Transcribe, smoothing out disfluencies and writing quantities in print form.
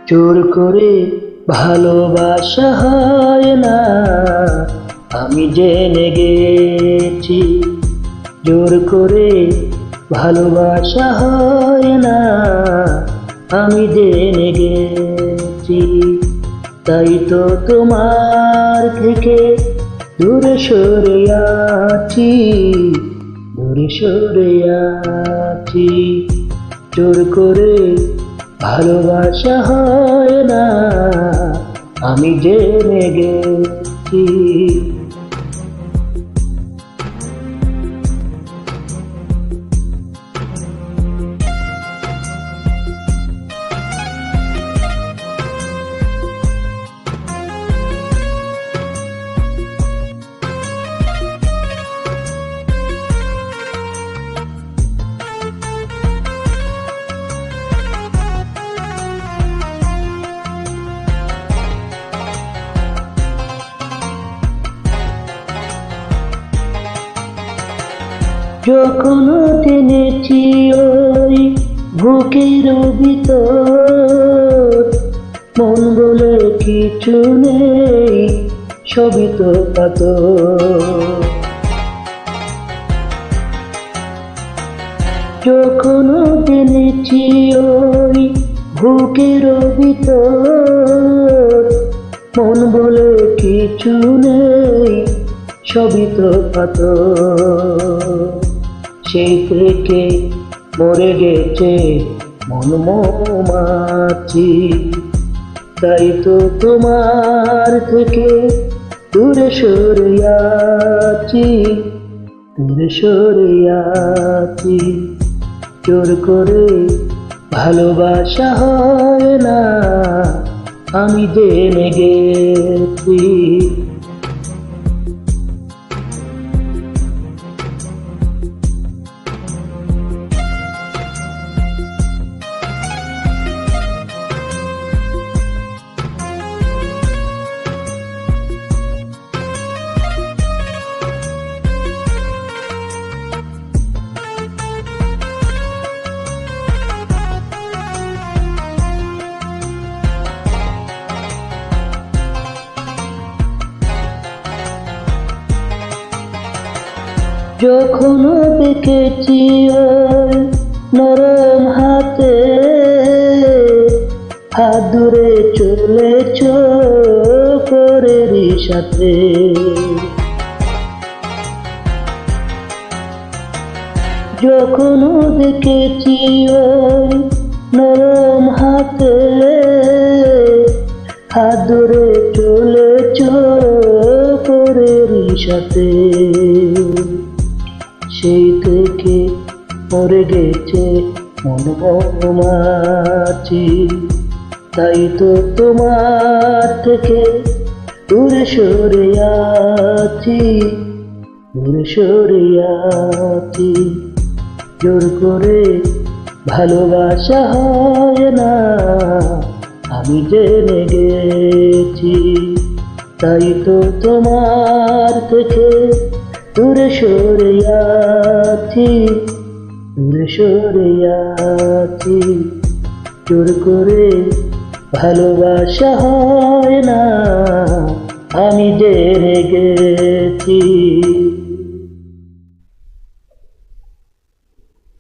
জোর করে ভালোবাসা হয় না, আমি জেনে গেছি। জোর করে ভালোবাসা হয় না, আমি জেনে গেছি। তাই তো তোমার থেকে দূরে সরে আছি, দূরে সরে আছি। জোর করে ভালোবাসা হয় না, আমি জেনে গেছি। যখন টেনেছি ওই বুকের ভিতর, মন বলে কিছু নেই, সবই তো পাথর। যখন টেনেছি ওই বুকের ভিতর, মন বলে কিছু নেই, সবই তো পাথর। সেই থেকে মরে গেছে মন মৌমাছি, তাই তো তোমার থেকে দূরে সরে আছি, দূরে সরে আছি। জোর করে ভালোবাসা হয় না, আমি জেনে গেছি। যখন দেখেছি ওই নরম হাতে, হাত ধরে চলেছ পরের সাথে। যখন দেখেছি ওই নরম হাতে, হাত ধরে চলেছ পরের সাথে। সেই থেকে মরে গেছে মন মৌমাছি, তাই তো তোমার থেকে দূরে সরে আছি, দূরে সরে আছি। জোর করে ভালোবাসা হয় না, আমি জেনে গেছি। তাই তো তোমার থেকে দূরে সরে আছি, দূরে সরে আছি। জোর করে ভালোবাসা হয় না, আমি জেনে গেছি।